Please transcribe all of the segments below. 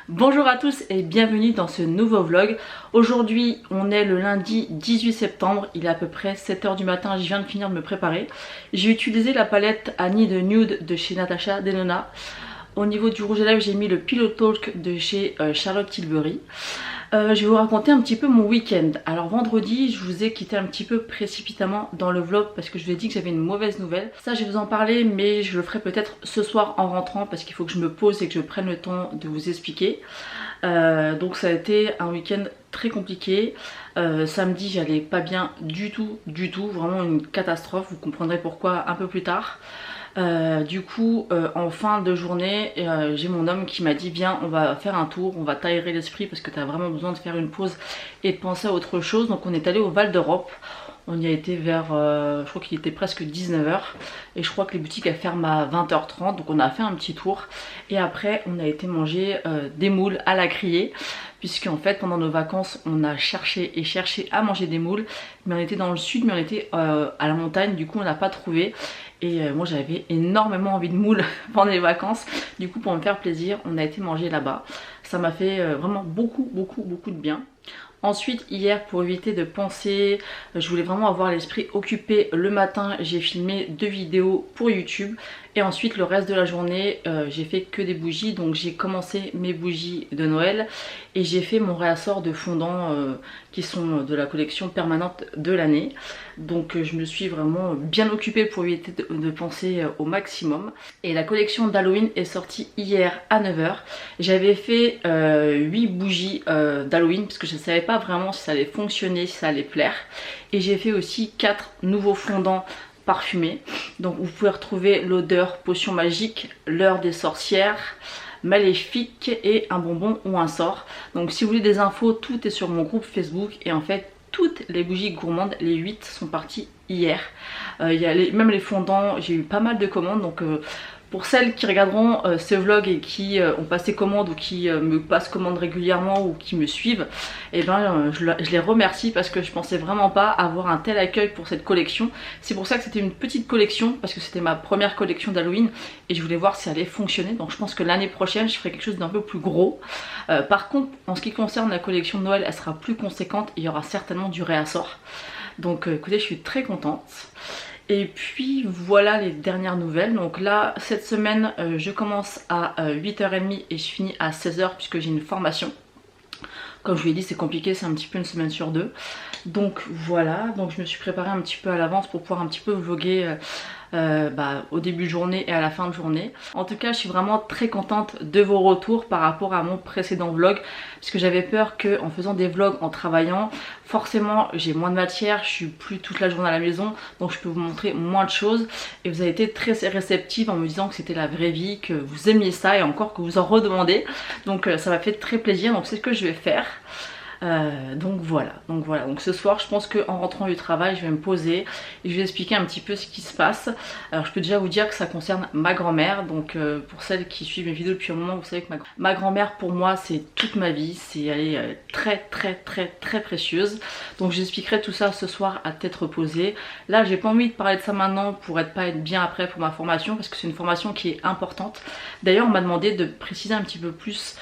Bonjour à tous et bienvenue dans ce nouveau vlog. Aujourd'hui on est le lundi 18 septembre, il est à peu près 7 h du matin, je viens de finir de me préparer. J'ai utilisé la palette Annie de Nude de chez Natasha Denona. Au niveau du rouge à lèvres j'ai mis le Pillow Talk de chez Charlotte Tilbury. Je vais vous raconter un petit peu mon week-end. Alors vendredi je vous ai quitté un petit peu précipitamment dans le vlog parce que je vous ai dit que j'avais une mauvaise nouvelle. Ça je vais vous en parler mais je le ferai peut-être ce soir en rentrant parce qu'il faut que je me pose et que je prenne le temps de vous expliquer. Donc ça a été un week-end très compliqué. Samedi j'allais pas bien du tout, vraiment une catastrophe, vous comprendrez pourquoi un peu plus tard. En fin de journée j'ai mon homme qui m'a dit viens on va faire un tour, on va t'aérer l'esprit parce que tu as vraiment besoin de faire une pause et de penser à autre chose. Donc on est allé au Val d'Europe, on y a été vers je crois qu'il était presque 19 h et je crois que les boutiques elles ferment à 20 h 30, donc on a fait un petit tour et après on a été manger des moules à la criée puisque en fait pendant nos vacances on a cherché à manger des moules mais on était dans le sud, mais on était à la montagne, du coup on n'a pas trouvé. Et moi j'avais énormément envie de moules pendant les vacances. Du coup pour me faire plaisir on a été manger là-bas. Ça m'a fait vraiment beaucoup de bien. Ensuite hier pour éviter de penser, je voulais vraiment avoir l'esprit occupé le matin. J'ai filmé 2 vidéos pour YouTube. Et ensuite le reste de la journée j'ai fait que des bougies. Donc j'ai commencé mes bougies de Noël. Et j'ai fait mon réassort de fondants qui sont de la collection permanente de l'année. Donc je me suis vraiment bien occupée pour éviter de penser au maximum. Et la collection d'Halloween est sortie hier à 9 h. J'avais fait 8 bougies d'Halloween parce que je ne savais pas vraiment si ça allait fonctionner, si ça allait plaire. Et j'ai fait aussi 4 nouveaux fondants parfumés. Donc vous pouvez retrouver l'odeur potion magique, l'heure des sorcières, maléfique et un bonbon ou un sort. Donc si vous voulez des infos, tout est sur mon groupe Facebook. Et en fait toutes les bougies gourmandes, les 8 sont parties hier. Il y a même les fondants, j'ai eu pas mal de commandes. Donc pour celles qui regarderont ce vlog et qui ont passé commande ou qui me passent commande régulièrement ou qui me suivent, et ben je les remercie parce que je pensais vraiment pas avoir un tel accueil pour cette collection. C'est pour ça que c'était une petite collection parce que c'était ma première collection d'Halloween et je voulais voir si ça allait fonctionner. Donc je pense que l'année prochaine je ferai quelque chose d'un peu plus gros. Par contre en ce qui concerne la collection de Noël, elle sera plus conséquente, il y aura certainement du réassort. Donc écoutez, je suis très contente. Et puis voilà les dernières nouvelles. Donc là cette semaine je commence à 8 h 30 et je finis à 16 h puisque j'ai une formation. Comme je vous l'ai dit c'est compliqué, c'est un petit peu une semaine sur 2. Donc voilà, donc je me suis préparée un petit peu à l'avance pour pouvoir un petit peu vlogger au début de journée et à la fin de journée. En tout cas je suis vraiment très contente de vos retours par rapport à mon précédent vlog, parce que j'avais peur que en faisant des vlogs en travaillant forcément j'ai moins de matière, je suis plus toute la journée à la maison, donc je peux vous montrer moins de choses. Et vous avez été très réceptive en me disant que c'était la vraie vie, que vous aimiez ça et encore que vous en redemandez. Donc ça m'a fait très plaisir, donc c'est ce que je vais faire. Donc voilà, donc ce soir je pense qu'en rentrant du travail je vais me poser et je vais expliquer un petit peu ce qui se passe. Alors je peux déjà vous dire que ça concerne ma grand-mère. Donc pour celles qui suivent mes vidéos depuis un moment, vous savez que ma grand-mère pour moi c'est toute ma vie, elle est très précieuse. Donc j'expliquerai tout ça ce soir à tête reposée. Là j'ai pas envie de parler de ça maintenant pour pas être bien après pour ma formation, parce que c'est une formation qui est importante. D'ailleurs on m'a demandé de préciser un petit peu plus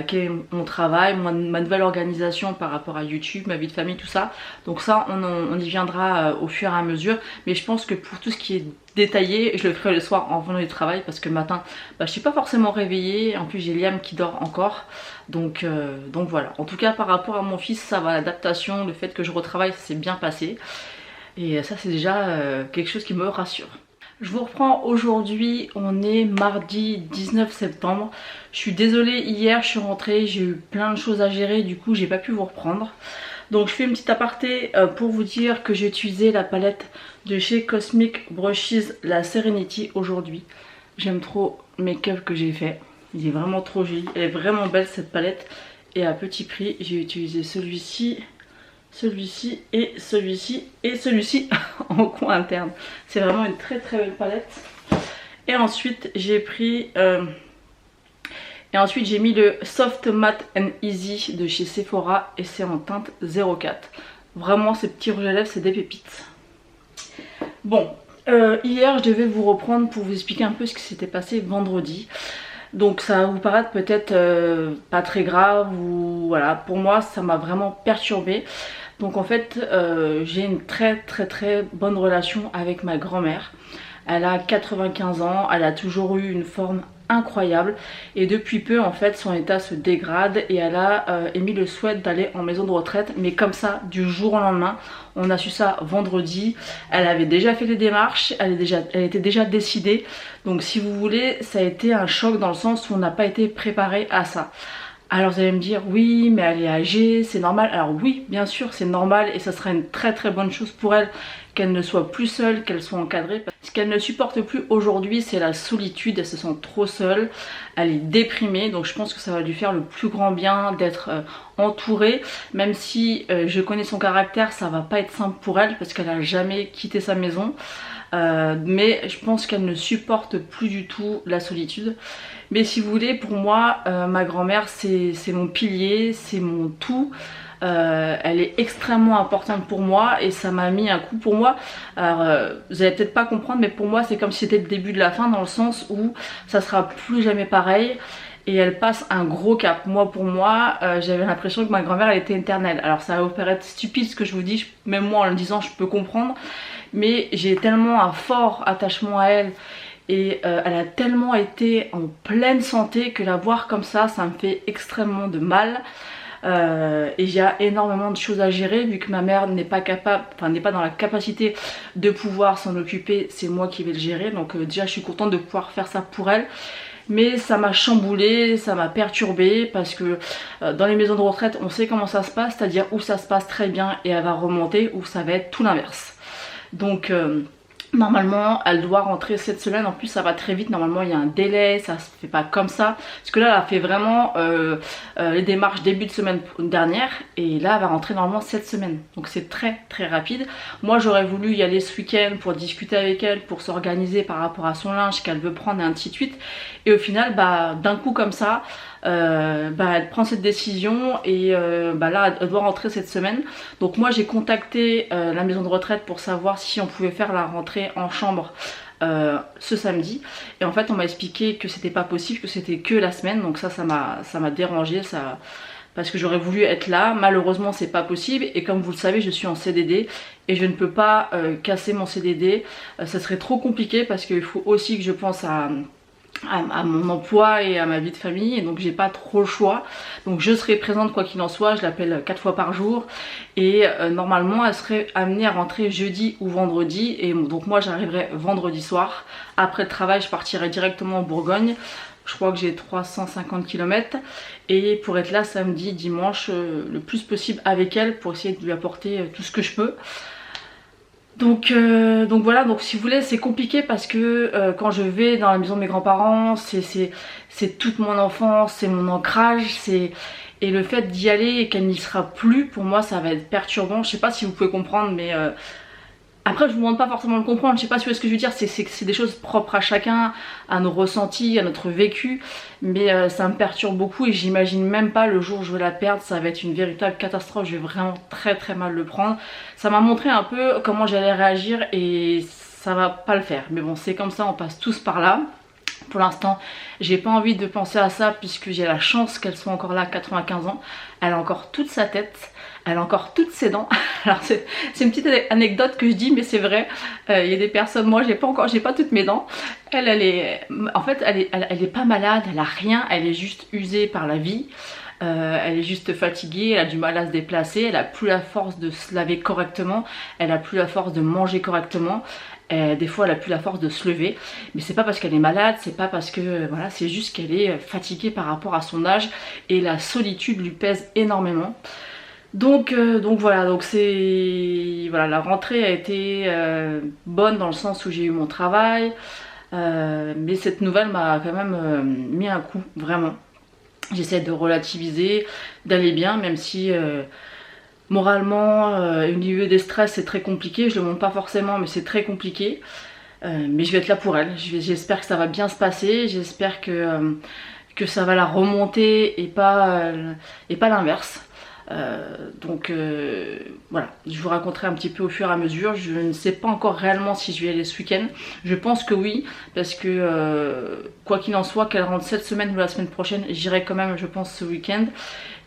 quel est mon travail, ma nouvelle organisation par rapport à YouTube, ma vie de famille, tout ça. Donc ça on y viendra au fur et à mesure. Mais je pense que pour tout ce qui est détaillé, je le ferai le soir en revenant du travail, parce que le matin je suis pas forcément réveillée. En plus j'ai Liam qui dort encore. Donc voilà. En tout cas par rapport à mon fils ça va, l'adaptation, le fait que je retravaille, ça s'est bien passé. Et ça c'est déjà quelque chose qui me rassure. Je vous reprends aujourd'hui, on est mardi 19 septembre. Je suis désolée, hier je suis rentrée, j'ai eu plein de choses à gérer, du coup j'ai pas pu vous reprendre. Donc je fais une petite aparté pour vous dire que j'ai utilisé la palette de chez Cosmic Brushes, la Serenity aujourd'hui. J'aime trop le make-up que j'ai fait, il est vraiment trop joli, elle est vraiment belle cette palette. Et à petit prix j'ai utilisé celui-ci et celui-ci en coin interne. C'est vraiment une très belle palette. Et ensuite j'ai pris j'ai mis le Soft Matte and Easy de chez Sephora et c'est en teinte 04. Vraiment ces petits rouges à lèvres c'est des pépites. Bon, hier je devais vous reprendre pour vous expliquer un peu ce qui s'était passé vendredi. Donc ça va vous paraître peut-être pas très grave ou voilà, pour moi ça m'a vraiment perturbée. Donc en fait j'ai une très bonne relation avec ma grand-mère. Elle a 95 ans, elle a toujours eu une forme incroyable et depuis peu en fait son état se dégrade et elle a émis le souhait d'aller en maison de retraite, mais comme ça du jour au lendemain. On a su ça vendredi, elle avait déjà fait les démarches, elle était déjà décidée, donc si vous voulez ça a été un choc dans le sens où on n'a pas été préparé à ça. Alors vous allez me dire oui mais elle est âgée, c'est normal. Alors oui bien sûr c'est normal et ça serait une très bonne chose pour elle qu'elle ne soit plus seule, qu'elle soit encadrée. Ce qu'elle ne supporte plus aujourd'hui c'est la solitude, elle se sent trop seule, elle est déprimée, donc je pense que ça va lui faire le plus grand bien d'être entourée, même si je connais son caractère, ça va pas être simple pour elle parce qu'elle a jamais quitté sa maison. Mais je pense qu'elle ne supporte plus du tout la solitude. Mais si vous voulez, pour moi, ma grand-mère c'est mon pilier, c'est mon tout. Elle est extrêmement importante pour moi et ça m'a mis un coup pour moi. Alors vous allez peut-être pas comprendre, mais pour moi c'est comme si c'était le début de la fin, dans le sens où ça sera plus jamais pareil. Et elle passe un gros cap. Moi pour moi j'avais l'impression que ma grand-mère elle était éternelle. Alors ça va vous paraître stupide ce que je vous dis, même moi en le disant je peux comprendre, mais j'ai tellement un fort attachement à elle et elle a tellement été en pleine santé que la voir comme ça me fait extrêmement de mal. Et il y a énormément de choses à gérer vu que ma mère n'est pas capable, enfin n'est pas dans la capacité de pouvoir s'en occuper, c'est moi qui vais le gérer. Donc déjà je suis contente de pouvoir faire ça pour elle. Mais ça m'a chamboulée, ça m'a perturbée parce que dans les maisons de retraite on sait comment ça se passe, c'est-à-dire où ça se passe très bien et elle va remonter, où ça va être tout l'inverse. Donc normalement elle doit rentrer cette semaine, en plus ça va très vite, normalement il y a un délai, ça se fait pas comme ça. Parce que là elle a fait vraiment les démarches début de semaine dernière et là elle va rentrer normalement cette semaine. Donc c'est très rapide. Moi j'aurais voulu y aller ce week-end pour discuter avec elle, pour s'organiser par rapport à son linge qu'elle veut prendre et ainsi de suite. Et au final d'un coup comme ça, elle prend cette décision et là elle doit rentrer cette semaine. Donc moi j'ai contacté la maison de retraite pour savoir si on pouvait faire la rentrée en chambre ce samedi, et en fait on m'a expliqué que c'était pas possible, que c'était que la semaine. Donc ça m'a dérangé, parce que j'aurais voulu être là. Malheureusement c'est pas possible et comme vous le savez je suis en CDD et je ne peux pas casser mon CDD. Ça serait trop compliqué parce qu'il faut aussi que je pense à mon emploi et à ma vie de famille, et donc j'ai pas trop le choix. Donc je serai présente quoi qu'il en soit, je l'appelle 4 fois par jour et normalement elle serait amenée à rentrer jeudi ou vendredi, et donc moi j'arriverai vendredi soir. Après le travail je partirai directement en Bourgogne, je crois que j'ai 350 km, et pour être là samedi, dimanche le plus possible avec elle pour essayer de lui apporter tout ce que je peux. Donc voilà, donc si vous voulez c'est compliqué parce que quand je vais dans la maison de mes grands-parents, c'est toute mon enfance, c'est mon ancrage, et le fait d'y aller et qu'elle n'y sera plus, pour moi ça va être perturbant. Je sais pas si vous pouvez comprendre, mais après je vous demande pas forcément de le comprendre, je sais pas si vous voyez ce que je veux dire, c'est des choses propres à chacun, à nos ressentis, à notre vécu, mais ça me perturbe beaucoup et j'imagine même pas le jour où je vais la perdre, ça va être une véritable catastrophe, je vais vraiment très mal le prendre. Ça m'a montré un peu comment j'allais réagir et ça va pas le faire, mais bon c'est comme ça, on passe tous par là. Pour l'instant j'ai pas envie de penser à ça puisque j'ai la chance qu'elle soit encore là à 95 ans, elle a encore toute sa tête, elle a encore toutes ses dents. Alors c'est une petite anecdote que je dis mais c'est vrai, il y a des personnes, moi j'ai pas toutes mes dents. Elle est pas malade, elle a rien, elle est juste usée par la vie. Elle est juste fatiguée, elle a du mal à se déplacer, elle a plus la force de se laver correctement, elle a plus la force de manger correctement. Des fois elle a plus la force de se lever, mais c'est pas parce qu'elle est malade, c'est pas parce que voilà, c'est juste qu'elle est fatiguée par rapport à son âge et la solitude lui pèse énormément. Donc voilà, donc voilà, la rentrée a été bonne dans le sens où j'ai eu mon travail, mais cette nouvelle m'a quand même mis un coup, vraiment. J'essaie de relativiser, d'aller bien, même si moralement, au niveau des stress c'est très compliqué, je le montre pas forcément mais c'est très compliqué. Mais je vais être là pour elle, j'espère que ça va bien se passer, j'espère que ça va la remonter et pas l'inverse. Voilà, je vous raconterai un petit peu au fur et à mesure. Je ne sais pas encore réellement si je vais aller ce week-end. Je pense que oui, parce que quoi qu'il en soit, qu'elle rentre cette semaine ou la semaine prochaine, j'irai quand même, je pense, ce week-end.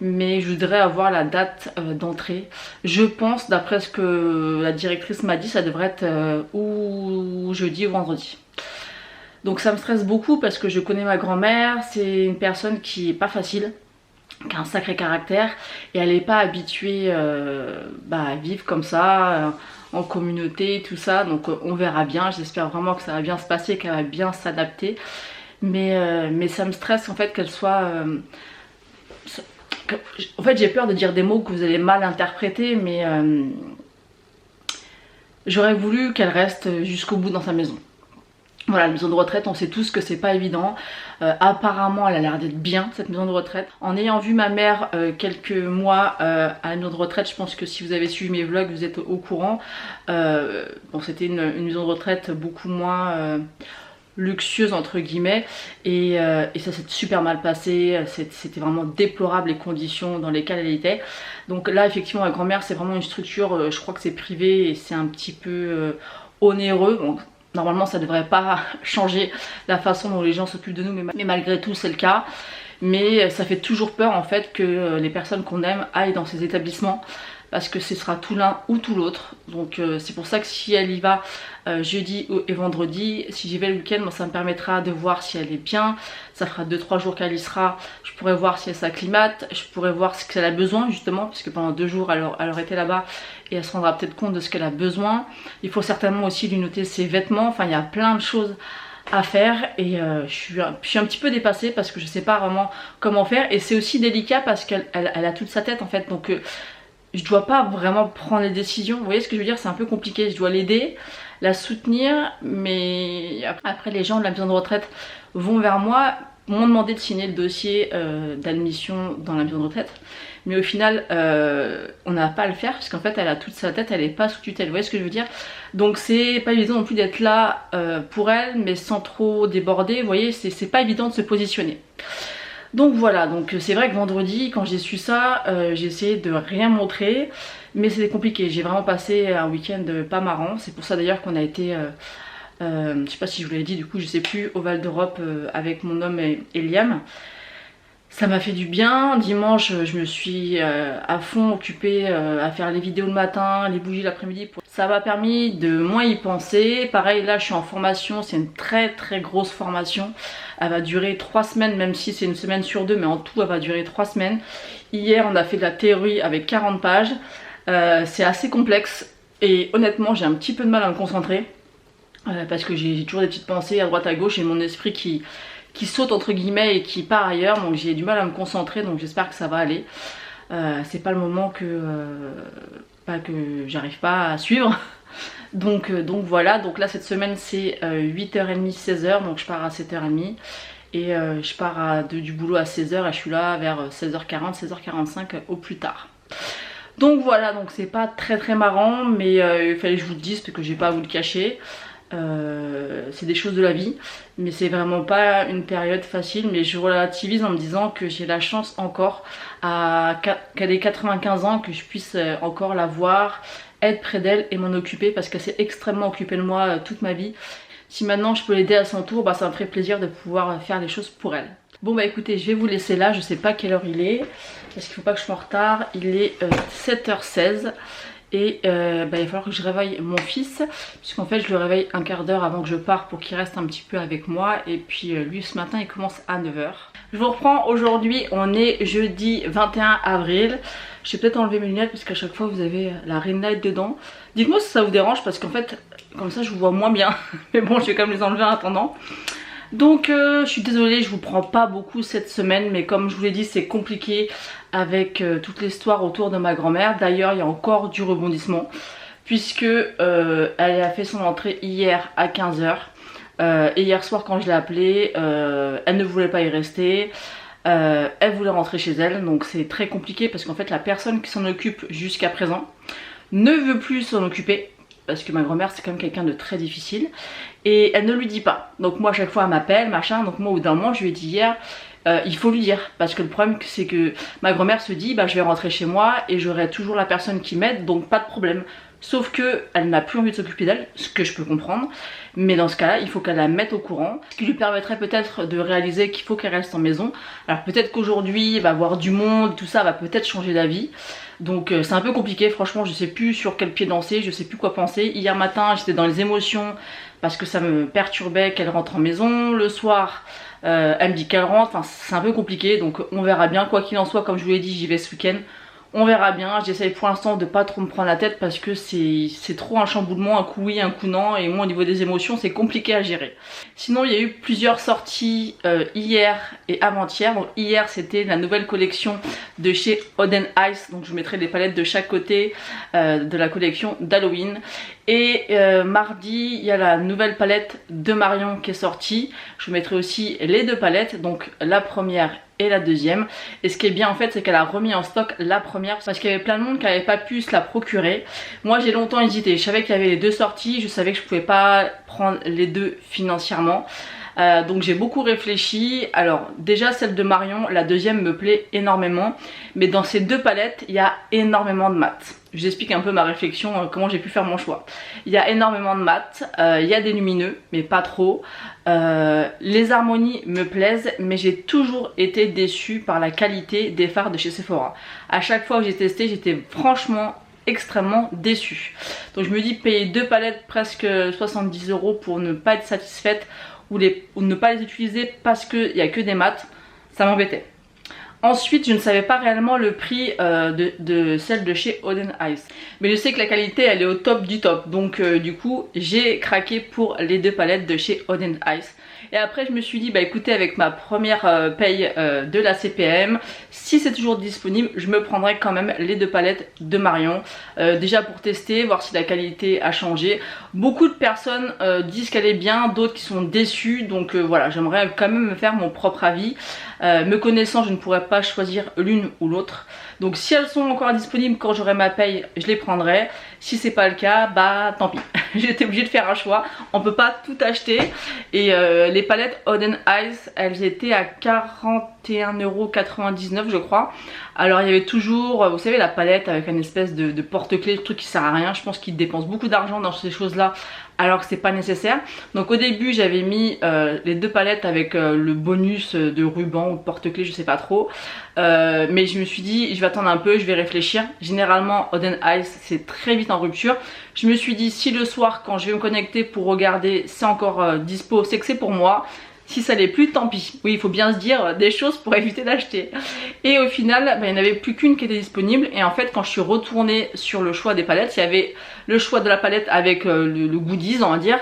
Mais je voudrais avoir la date d'entrée. Je pense, d'après ce que la directrice m'a dit, ça devrait être ou jeudi ou vendredi. Donc ça me stresse beaucoup parce que je connais ma grand-mère, c'est une personne qui est pas facile, qui a un sacré caractère et elle n'est pas habituée à vivre comme ça, en communauté, tout ça. Donc on verra bien, j'espère vraiment que ça va bien se passer, qu'elle va bien s'adapter. Mais ça me stresse en fait qu'elle soit... En fait j'ai peur de dire des mots que vous allez mal interpréter, mais j'aurais voulu qu'elle reste jusqu'au bout dans sa maison. Voilà, la maison de retraite, on sait tous que c'est pas évident. Apparemment, elle a l'air d'être bien, cette maison de retraite. En ayant vu ma mère quelques mois à la maison de retraite, je pense que si vous avez suivi mes vlogs, vous êtes au courant. Bon, c'était une maison de retraite beaucoup moins luxueuse, entre guillemets. Et ça s'est super mal passé. C'était vraiment déplorable les conditions dans lesquelles elle était. Donc là, effectivement, ma grand-mère, c'est vraiment une structure, je crois que c'est privé et c'est un petit peu onéreux. Bon, normalement ça devrait pas changer la façon dont les gens s'occupent de nous, mais malgré tout c'est le cas. Mais ça fait toujours peur en fait que les personnes qu'on aime aillent dans ces établissements, parce que ce sera tout l'un ou tout l'autre. Donc c'est pour ça que si elle y va jeudi et vendredi, si j'y vais le week-end, moi, ça me permettra de voir si elle est bien. Ça fera 2-3 jours qu'elle y sera, je pourrais voir si elle s'acclimate, je pourrais voir ce qu'elle a besoin justement, puisque pendant 2 jours elle aurait été là-bas et elle se rendra peut-être compte de ce qu'elle a besoin. Il faut certainement aussi lui noter ses vêtements, enfin il y a plein de choses à faire et je suis un petit peu dépassée parce que je sais pas vraiment comment faire, et c'est aussi délicat parce qu'elle a toute sa tête en fait, donc je dois pas vraiment prendre les décisions, vous voyez ce que je veux dire, c'est un peu compliqué, je dois l'aider, la soutenir, mais après les gens de la maison de retraite vont vers moi, m'ont demandé de signer le dossier d'admission dans la maison de retraite, mais au final on n'a pas à le faire parce qu'en fait elle a toute sa tête, elle est pas sous tutelle, vous voyez ce que je veux dire. Donc c'est pas évident non plus d'être là pour elle, mais sans trop déborder, vous voyez, c'est pas évident de se positionner. Donc voilà, donc c'est vrai que vendredi quand j'ai su ça, j'ai essayé de rien montrer, mais c'était compliqué, j'ai vraiment passé un week-end pas marrant. C'est pour ça d'ailleurs qu'on a été, je sais pas si je vous l'ai dit, du coup je sais plus, au Val d'Europe avec mon homme et Liam. Ça m'a fait du bien. Dimanche je me suis à fond occupée à faire les vidéos le matin, les bougies l'après-midi. Ça m'a permis de moins y penser. Pareil, là je suis en formation, c'est une très grosse formation. Elle va durer 3 semaines, même si c'est une semaine sur 2, mais en tout elle va durer 3 semaines. Hier on a fait de la théorie avec 40 pages. C'est assez complexe et honnêtement j'ai un petit peu de mal à me concentrer. Parce que j'ai toujours des petites pensées à droite à gauche et mon esprit qui saute entre guillemets et qui part ailleurs, donc j'ai du mal à me concentrer, donc j'espère que ça va aller. C'est pas le moment que j'arrive pas à suivre. Donc voilà, donc là cette semaine c'est 8h30, 16h, donc je pars à 7h30 et je pars du boulot à 16h et je suis là vers 16h40, 16h45 au plus tard. Donc voilà, donc c'est pas très marrant, mais il fallait que je vous le dise parce que j'ai pas à vous le cacher. C'est des choses de la vie, mais c'est vraiment pas une période facile, mais je relativise en me disant que j'ai la chance encore qu'elle ait 95 ans, que je puisse encore la voir, être près d'elle et m'en occuper, parce qu'elle s'est extrêmement occupée de moi toute ma vie. Si maintenant je peux l'aider à son tour, bah ça me ferait plaisir de pouvoir faire les choses pour elle. Bon bah écoutez, je vais vous laisser là, je sais pas quelle heure il est, parce qu'il faut pas que je sois en retard, il est 7h16. Et il va falloir que je réveille mon fils, puisqu'en fait je le réveille un quart d'heure avant que je parte pour qu'il reste un petit peu avec moi. Et puis lui ce matin il commence à 9h. Je vous reprends, aujourd'hui on est jeudi 21 avril. Je vais peut-être enlever mes lunettes parce qu'à chaque fois vous avez la ring light dedans. Dites-moi si ça vous dérange parce qu'en fait comme ça je vous vois moins bien. Mais bon, je vais quand même les enlever en attendant. Donc je suis désolée, je vous prends pas beaucoup cette semaine, mais comme je vous l'ai dit c'est compliqué avec toute l'histoire autour de ma grand-mère. D'ailleurs il y a encore du rebondissement puisque elle a fait son entrée hier à 15h et hier soir quand je l'ai appelée elle ne voulait pas y rester, elle voulait rentrer chez elle, donc c'est très compliqué parce qu'en fait la personne qui s'en occupe jusqu'à présent ne veut plus s'en occuper. Parce que ma grand-mère c'est quand même quelqu'un de très difficile et elle ne lui dit pas. Donc moi à chaque fois elle m'appelle machin, donc moi au bout d'un moment je lui ai dit hier, il faut lui dire, parce que le problème c'est que ma grand-mère se dit bah je vais rentrer chez moi et j'aurai toujours la personne qui m'aide, donc pas de problème. Sauf que elle n'a plus envie de s'occuper d'elle, ce que je peux comprendre, mais dans ce cas-là il faut qu'elle la mette au courant, ce qui lui permettrait peut-être de réaliser qu'il faut qu'elle reste en maison. Alors peut-être qu'aujourd'hui elle va voir du monde, tout ça va peut-être changer d'avis, donc c'est un peu compliqué, franchement je sais plus sur quel pied danser, je sais plus quoi penser. Hier matin j'étais dans les émotions parce que ça me perturbait qu'elle rentre en maison, le soir elle me dit qu'elle rentre, enfin c'est un peu compliqué, donc on verra bien. Quoi qu'il en soit, comme je vous l'ai dit, j'y vais ce week-end. On verra bien, j'essaye pour l'instant de pas trop me prendre la tête parce que c'est trop un chamboulement, un coup oui, un coup non, et moi au niveau des émotions c'est compliqué à gérer. Sinon il y a eu plusieurs sorties hier et avant-hier. Donc hier c'était la nouvelle collection de chez Oden Ice, donc je vous mettrai des palettes de chaque côté de la collection d'Halloween. Et mardi il y a la nouvelle palette de Marion qui est sortie, je vous mettrai aussi les deux palettes, donc la première et la deuxième. Et ce qui est bien en fait c'est qu'elle a remis en stock la première parce qu'il y avait plein de monde qui n'avait pas pu se la procurer. Moi j'ai longtemps hésité, je savais qu'il y avait les deux sorties, je savais que je pouvais pas prendre les deux financièrement. Donc j'ai beaucoup réfléchi. Alors déjà celle de Marion, la deuxième me plaît énormément, mais dans ces deux palettes il y a énormément de mat. Je vous explique un peu ma réflexion, comment j'ai pu faire mon choix. Il y a énormément de mat, il y a des lumineux mais pas trop. Les harmonies me plaisent, mais j'ai toujours été déçue par la qualité des fards de chez Sephora. À chaque fois que j'ai testé j'étais franchement extrêmement déçue. Donc je me dis payer deux palettes presque 70 € pour ne pas être satisfaite ou ne pas les utiliser parce qu'il n'y a que des mats, ça m'embêtait. Ensuite je ne savais pas réellement le prix de celle de chez Oden Ice, mais je sais que la qualité elle est au top du top, donc du coup j'ai craqué pour les deux palettes de chez Oden Ice. Et après je me suis dit bah écoutez, avec ma première paye de la CPM, si c'est toujours disponible je me prendrai quand même les deux palettes de Marion, déjà pour tester, voir si la qualité a changé. Beaucoup de personnes disent qu'elle est bien, d'autres qui sont déçues, donc voilà, j'aimerais quand même me faire mon propre avis. Me connaissant je ne pourrais pas choisir l'une ou l'autre, donc si elles sont encore disponibles quand j'aurai ma paye je les prendrai. Si c'est pas le cas bah tant pis. J'ai été obligée de faire un choix, on peut pas tout acheter. Et les palettes Oden Ice elles étaient à 41,99 € je crois. Alors il y avait toujours, vous savez, la palette avec une espèce de porte-clés, le truc qui sert à rien. Je pense qu'ils dépensent beaucoup d'argent dans ces choses là alors que c'est pas nécessaire. Donc au début j'avais mis les deux palettes avec le bonus de ruban ou de porte-clés, je sais pas trop. Mais je me suis dit je vais attendre un peu, je vais réfléchir. Généralement Oden Ice c'est très vite en rupture. Je me suis dit si le soir quand je vais me connecter pour regarder c'est encore dispo, c'est que c'est pour moi. Si ça l'est plus, tant pis. Oui, il faut bien se dire des choses pour éviter d'acheter. Et au final, bah, il n'y en avait plus qu'une qui était disponible. Et en fait, quand je suis retournée sur le choix des palettes, il y avait le choix de la palette avec le goodies, on va dire,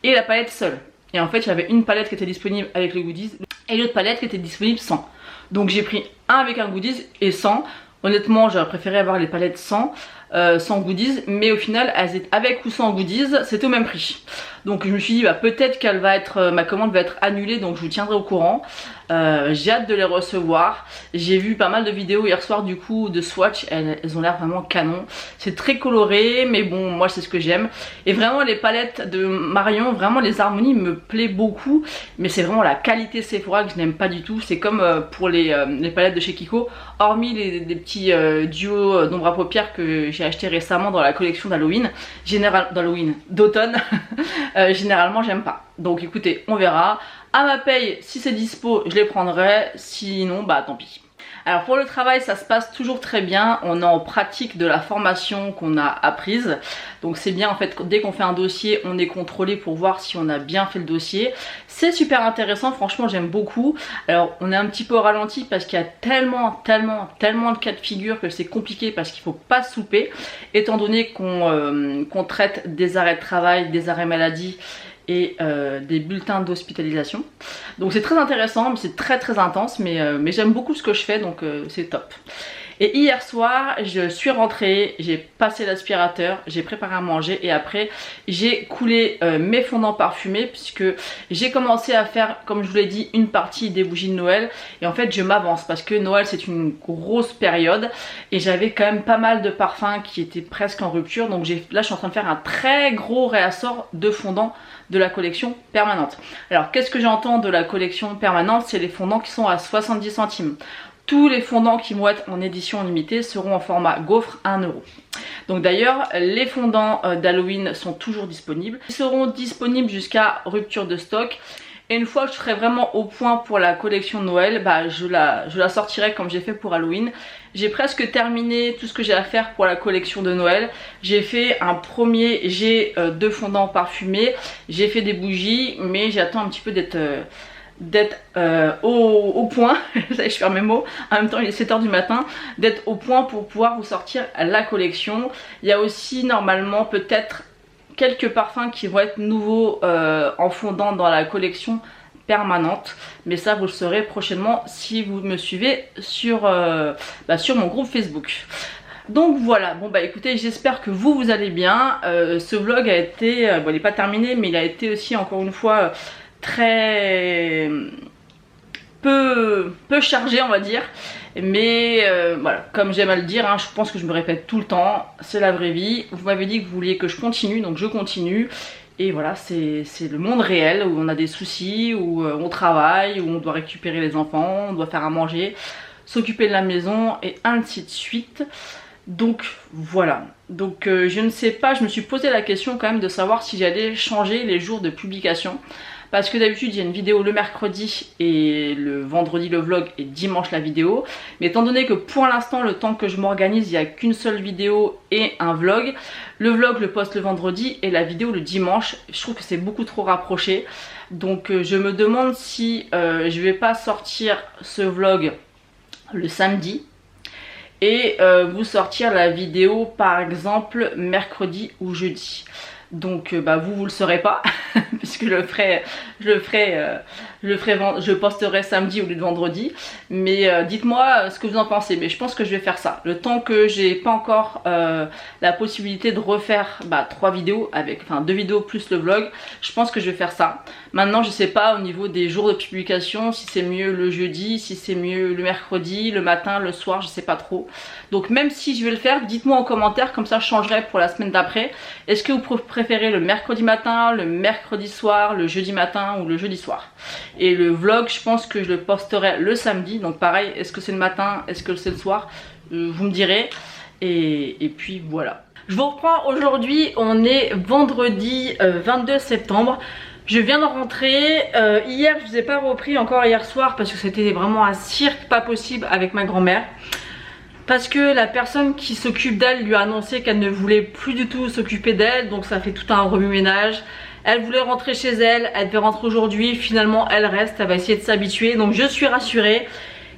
et la palette seule. Et en fait, il y avait une palette qui était disponible avec le goodies et l'autre palette qui était disponible sans. Donc j'ai pris un avec un goodies et sans. Honnêtement, j'aurais préféré avoir les palettes sans goodies, mais au final, elles étaient avec ou sans goodies, c'était au même prix. Donc je me suis dit bah, peut-être qu'elle va être, ma commande va être annulée, donc je vous tiendrai au courant. J'ai hâte de les recevoir. J'ai vu pas mal de vidéos hier soir du coup de swatch, elles ont l'air vraiment canon. C'est très coloré, mais bon moi c'est ce que j'aime. Et vraiment les palettes de Marion, vraiment les harmonies me plaît beaucoup, mais c'est vraiment la qualité Sephora que je n'aime pas du tout. C'est comme pour les palettes de chez Kiko, hormis les petits duos d'ombre à paupières que j'ai acheté récemment dans la collection d'Halloween, d'automne. Généralement j'aime pas. Donc écoutez, on verra. À ma paye, si c'est dispo, je les prendrai. Sinon, bah tant pis. Alors pour le travail, ça se passe toujours très bien. On est en pratique de la formation qu'on a apprise. Donc c'est bien en fait, dès qu'on fait un dossier, on est contrôlé pour voir si on a bien fait le dossier. C'est super intéressant, franchement j'aime beaucoup. Alors on est un petit peu au ralenti parce qu'il y a tellement de cas de figure que c'est compliqué parce qu'il faut pas se souper. Étant donné qu'on traite des arrêts de travail, des arrêts maladie et des bulletins d'hospitalisation. Donc c'est très intéressant, c'est très intense, mais j'aime beaucoup ce que je fais, donc c'est top. Et hier soir je suis rentrée, j'ai passé l'aspirateur, j'ai préparé à manger et après j'ai coulé mes fondants parfumés puisque j'ai commencé à faire, comme je vous l'ai dit, une partie des bougies de Noël. Et en fait je m'avance parce que Noël c'est une grosse période et j'avais quand même pas mal de parfums qui étaient presque en rupture. Donc là je suis en train de faire un très gros réassort de fondants de la collection permanente. Alors qu'est-ce que j'entends de la collection permanente? C'est les fondants qui sont à 70 centimes. Tous les fondants qui vont être en édition limitée seront en format gaufre 1 €. Donc d'ailleurs les fondants d'Halloween sont toujours disponibles. Ils seront disponibles jusqu'à rupture de stock. Et une fois que je serai vraiment au point pour la collection de Noël, bah je la sortirai comme j'ai fait pour Halloween. J'ai presque terminé tout ce que j'ai à faire pour la collection de Noël. J'ai fait un premier jet de fondants parfumés. J'ai fait des bougies, mais j'attends un petit peu d'être au point, je perds mes mots, en même temps il est 7 h du matin, d'être au point pour pouvoir vous sortir la collection. Il y a aussi normalement peut-être quelques parfums qui vont être nouveaux en fondant dans la collection permanente, mais ça vous le saurez prochainement si vous me suivez sur mon groupe Facebook. Donc voilà, bon bah écoutez, j'espère que vous allez bien. Ce vlog a été, bon il n'est pas terminé, mais il a été aussi encore une fois très peu chargé on va dire. Mais voilà, comme j'aime à le dire, hein, je pense que je me répète tout le temps, c'est la vraie vie. Vous m'avez dit que vous vouliez que je continue, donc je continue. Et voilà, c'est le monde réel où on a des soucis, où on travaille, où on doit récupérer les enfants, on doit faire à manger, s'occuper de la maison et ainsi de suite. Donc voilà, donc je ne sais pas, je me suis posé la question quand même de savoir si j'allais changer les jours de publication. Parce que d'habitude il y a une vidéo le mercredi et le vendredi le vlog et dimanche la vidéo. Mais étant donné que pour l'instant le temps que je m'organise il n'y a qu'une seule vidéo et un vlog. Le vlog le poste le vendredi et la vidéo le dimanche. Je trouve que c'est beaucoup trop rapproché. Donc je me demande si je vais pas sortir ce vlog le samedi. Et vous sortir la vidéo par exemple mercredi ou jeudi. Donc vous le saurez pas puisque je posterai samedi au lieu de vendredi. Mais dites-moi ce que vous en pensez. Mais je pense que je vais faire ça. Le temps que j'ai pas encore la possibilité de refaire 3 vidéos avec, enfin 2 vidéos plus le vlog, je pense que je vais faire ça. Maintenant je sais pas au niveau des jours de publication si c'est mieux le jeudi, si c'est mieux le mercredi, le matin, le soir, je sais pas trop. Donc même si je vais le faire, dites-moi en commentaire, comme ça je changerai pour la semaine d'après. Est-ce que vous préférez le mercredi matin, le mercredi soir, le jeudi matin ou le jeudi soir? Et le vlog je pense que je le posterai le samedi. Donc pareil, est-ce que c'est le matin, est-ce que c'est le soir, vous me direz. Et puis voilà. Je vous reprends aujourd'hui, on est vendredi 22 septembre. Je viens de rentrer, hier je vous ai pas repris encore hier soir parce que c'était vraiment un cirque pas possible avec ma grand-mère. Parce que la personne qui s'occupe d'elle lui a annoncé qu'elle ne voulait plus du tout s'occuper d'elle. Donc ça fait tout un remue-ménage. Elle voulait rentrer chez elle, elle devait rentrer aujourd'hui. Finalement elle reste, elle va essayer de s'habituer. Donc je suis rassurée.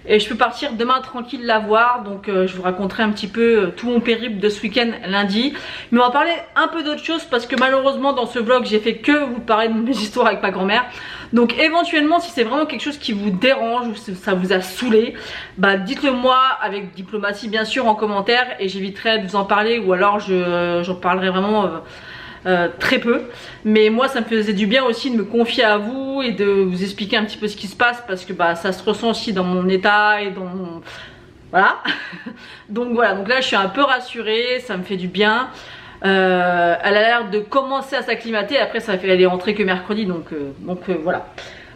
Et je peux partir demain tranquille la voir. Donc je vous raconterai un petit peu tout mon périple de ce week-end lundi. Mais on va parler un peu d'autre chose parce que malheureusement dans ce vlog j'ai fait que vous parler de mes histoires avec ma grand-mère. Donc éventuellement si c'est vraiment quelque chose qui vous dérange ou si ça vous a saoulé, dites-le moi avec diplomatie bien sûr en commentaire. Et j'éviterai de vous en parler ou alors j'en parlerai vraiment très peu. Mais moi ça me faisait du bien aussi de me confier à vous et de vous expliquer un petit peu ce qui se passe. Parce que ça se ressent aussi dans mon état et dans mon... Voilà. Donc voilà, donc là je suis un peu rassurée, ça me fait du bien. Elle a l'air de commencer à s'acclimater. Après ça fait, elle est rentrée que mercredi. Donc voilà.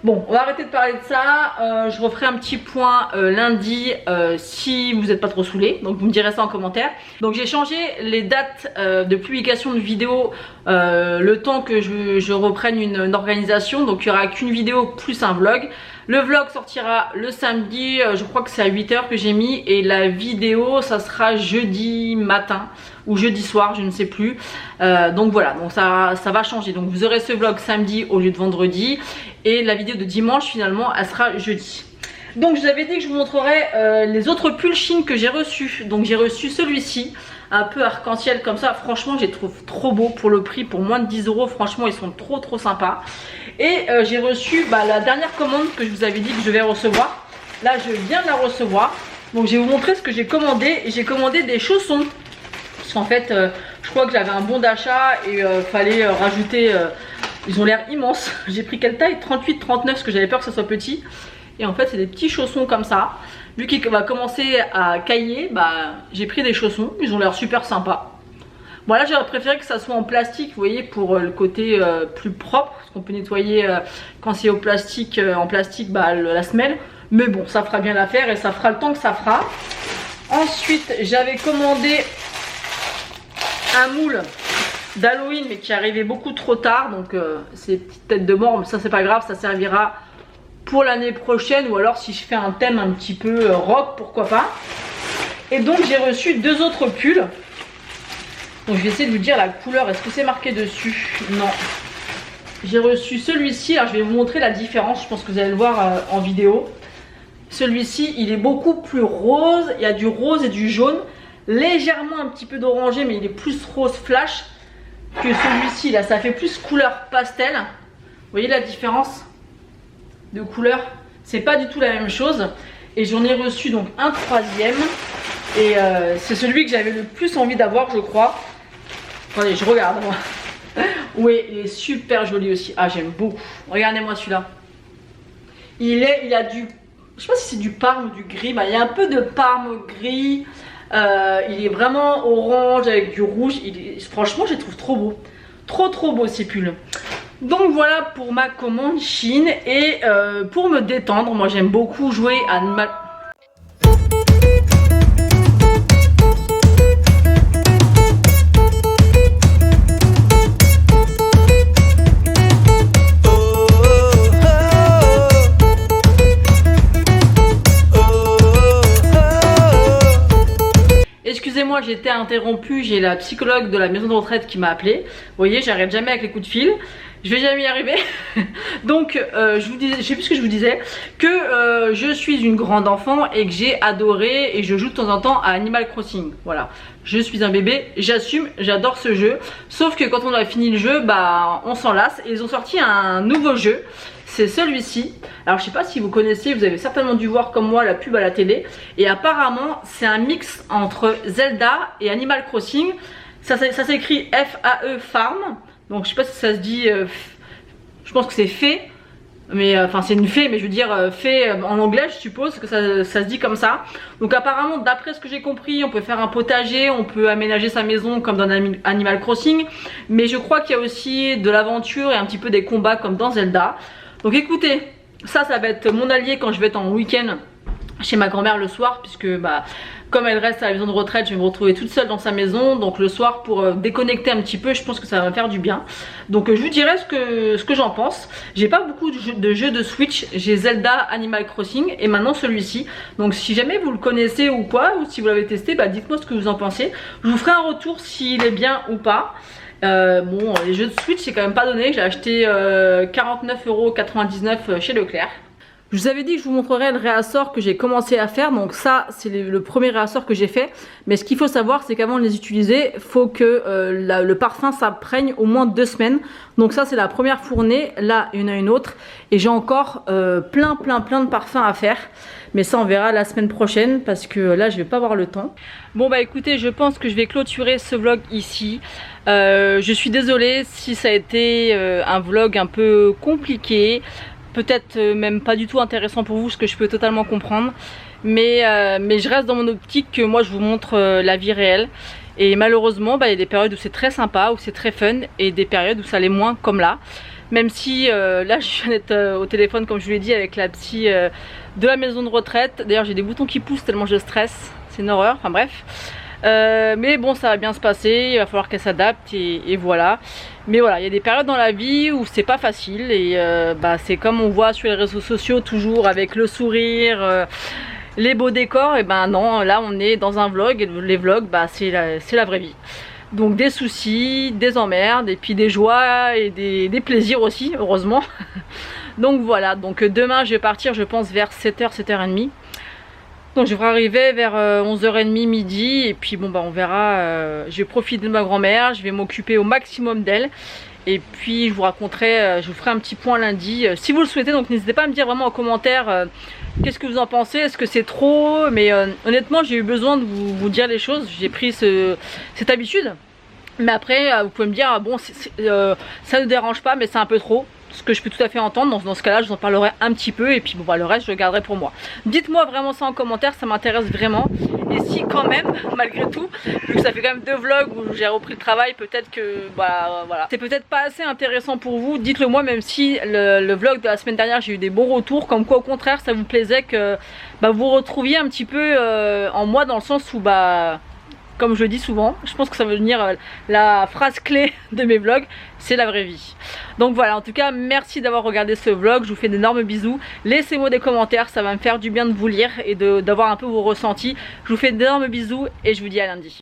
Bon, on va arrêter de parler de ça. Je referai un petit point lundi si vous n'êtes pas trop saoulés. Donc vous me direz ça en commentaire. Donc j'ai changé les dates de publication de vidéos le temps que je reprenne une organisation. Donc il n'y aura qu'une vidéo plus un vlog. Le vlog sortira le samedi, je crois que c'est à 8 h que j'ai mis. Et la vidéo ça sera jeudi matin ou jeudi soir, je ne sais plus. Donc voilà, donc ça va changer. Donc vous aurez ce vlog samedi au lieu de vendredi. Et la vidéo de dimanche finalement elle sera jeudi. Donc je vous avais dit que je vous montrerai les autres pulls Shein que j'ai reçus. Donc j'ai reçu celui-ci, un peu arc-en-ciel comme ça. Franchement je les trouve trop beaux pour le prix, pour moins de 10 €. Franchement ils sont trop sympas. Et j'ai reçu la dernière commande que je vous avais dit que je vais recevoir. Là je viens de la recevoir. Donc je vais vous montrer ce que j'ai commandé. J'ai commandé des chaussons. Parce qu'en fait, je crois que j'avais un bon d'achat et fallait rajouter... ils ont l'air immenses. J'ai pris quelle taille? 38, 39 parce que j'avais peur que ça soit petit. Et en fait c'est des petits chaussons comme ça. Vu qu'il va commencer à cailler, bah j'ai pris des chaussons. Ils ont l'air super sympas. Bon là j'aurais préféré que ça soit en plastique, vous voyez, pour le côté plus propre. Parce qu'on peut nettoyer quand c'est au plastique, en plastique, bah la semelle. Mais bon, ça fera bien l'affaire et ça fera le temps que ça fera. Ensuite j'avais commandé un moule d'Halloween mais qui arrivait beaucoup trop tard. Donc c'est une petite tête de mort, mais ça c'est pas grave, ça servira pour l'année prochaine. Ou alors si je fais un thème un petit peu rock, pourquoi pas. Et donc j'ai reçu deux autres pulls. Donc je vais essayer de vous dire la couleur, est-ce que c'est marqué dessus? Non. J'ai reçu celui-ci, alors je vais vous montrer la différence, je pense que vous allez le voir en vidéo. Celui-ci il est beaucoup plus rose, il y a du rose et du jaune. Légèrement un petit peu d'orangé, mais il est plus rose flash que celui-ci là, ça fait plus couleur pastel. Vous voyez la différence de couleur? C'est pas du tout la même chose. Et j'en ai reçu donc un troisième. Et c'est celui que j'avais le plus envie d'avoir, je crois. Attendez, je regarde moi. Oui, il est super joli aussi. Ah, j'aime beaucoup. Regardez-moi celui-là. Il a du... Je sais pas si c'est du parme ou du gris. Bah, il y a un peu de parme gris. Il est vraiment orange avec du rouge. Franchement, je les trouve trop beau. Trop beau ces pulls. Donc voilà pour ma commande Chine. Et pour me détendre, moi j'aime beaucoup jouer à Animal... Excusez-moi, j'ai été interrompue, j'ai la psychologue de la maison de retraite qui m'a appelé. Vous voyez, j'arrête jamais avec les coups de fil. Je vais jamais y arriver. Donc, je vous disais, je sais plus ce que je vous disais, que je suis une grande enfant et que j'ai adoré et je joue de temps en temps à Animal Crossing. Voilà, je suis un bébé, j'assume, j'adore ce jeu. Sauf que quand on a fini le jeu, bah on s'en lasse. Et ils ont sorti un nouveau jeu. C'est celui-ci. Alors je sais pas si vous connaissez, vous avez certainement dû voir comme moi la pub à la télé. Et apparemment c'est un mix entre Zelda et Animal Crossing. Ça s'écrit F-A-E Farm. Donc je sais pas si ça se dit, je pense que c'est fée. Mais enfin c'est une fée, mais je veux dire fée en anglais, je suppose que ça se dit comme ça. Donc apparemment d'après ce que j'ai compris, on peut faire un potager, on peut aménager sa maison comme dans Animal Crossing. Mais je crois qu'il y a aussi de l'aventure et un petit peu des combats comme dans Zelda. Donc écoutez, ça va être mon allié quand je vais être en week-end chez ma grand-mère le soir, puisque bah comme elle reste à la maison de retraite, je vais me retrouver toute seule dans sa maison. Donc le soir pour déconnecter un petit peu, je pense que ça va me faire du bien. Donc je vous dirai ce que j'en pense. J'ai pas beaucoup de jeux de Switch, j'ai Zelda, Animal Crossing et maintenant celui-ci. Donc si jamais vous le connaissez ou quoi, ou si vous l'avez testé, bah dites-moi ce que vous en pensez. Je vous ferai un retour s'il est bien ou pas. Bon, les jeux de Switch c'est quand même pas donné. J'ai acheté 49,99 € chez Leclerc. Je vous avais dit que je vous montrerais le réassort que j'ai commencé à faire. Donc ça c'est le premier réassort que j'ai fait. Mais ce qu'il faut savoir c'est qu'avant de les utiliser, il faut que le parfum s'imprègne au moins 2 semaines. Donc ça c'est la première fournée. Là il y en a une autre. Et j'ai encore plein de parfums à faire. Mais ça on verra la semaine prochaine parce que là je vais pas avoir le temps. Bon bah écoutez, je pense que je vais clôturer ce vlog ici. Je suis désolée si ça a été un vlog un peu compliqué. Peut-être même pas du tout intéressant pour vous, ce que je peux totalement comprendre. Mais je reste dans mon optique que moi je vous montre la vie réelle. Et malheureusement, bah, il y a des périodes où c'est très sympa, où c'est très fun. Et des périodes où ça l'est moins, comme là. Même si là je viens d'être au téléphone comme je vous l'ai dit avec la psy de la maison de retraite. D'ailleurs j'ai des boutons qui poussent tellement je stresse, c'est une horreur, enfin bref. Mais bon ça va bien se passer, il va falloir qu'elle s'adapte et voilà. Mais voilà, il y a des périodes dans la vie où c'est pas facile. Et bah, c'est comme on voit sur les réseaux sociaux toujours avec le sourire, les beaux décors. Et ben non, là on est dans un vlog et les vlogs bah, c'est la vraie vie. Donc des soucis, des emmerdes et puis des joies et des plaisirs aussi, heureusement. Donc voilà, donc demain je vais partir je pense vers 7h, 7h30. Donc je devrais arriver vers 11h30, midi. Et puis bon bah on verra, je vais profiter de ma grand-mère, je vais m'occuper au maximum d'elle. Et puis je vous raconterai, je vous ferai un petit point lundi si vous le souhaitez. Donc n'hésitez pas à me dire vraiment en commentaire qu'est-ce que vous en pensez, est-ce que c'est trop. Mais honnêtement j'ai eu besoin de vous dire les choses, j'ai pris cette habitude. Mais après vous pouvez me dire bon ça ne dérange pas mais c'est un peu trop. Ce que je peux tout à fait entendre, donc dans ce cas là je vous en parlerai un petit peu et puis bon, bah, le reste je le garderai pour moi. Dites moi vraiment ça en commentaire, ça m'intéresse vraiment. Et si quand même, malgré tout, vu que ça fait quand même 2 vlogs où j'ai repris le travail, peut-être que bah voilà, c'est peut-être pas assez intéressant pour vous, dites-le moi. Même si le vlog de la semaine dernière j'ai eu des bons retours, comme quoi au contraire ça vous plaisait que bah, vous retrouviez un petit peu en moi, dans le sens où bah comme je le dis souvent, je pense que ça veut devenir la phrase clé de mes vlogs, c'est la vraie vie. Donc voilà, en tout cas, merci d'avoir regardé ce vlog, je vous fais d'énormes bisous. Laissez-moi des commentaires, ça va me faire du bien de vous lire et d'avoir un peu vos ressentis. Je vous fais d'énormes bisous et je vous dis à lundi.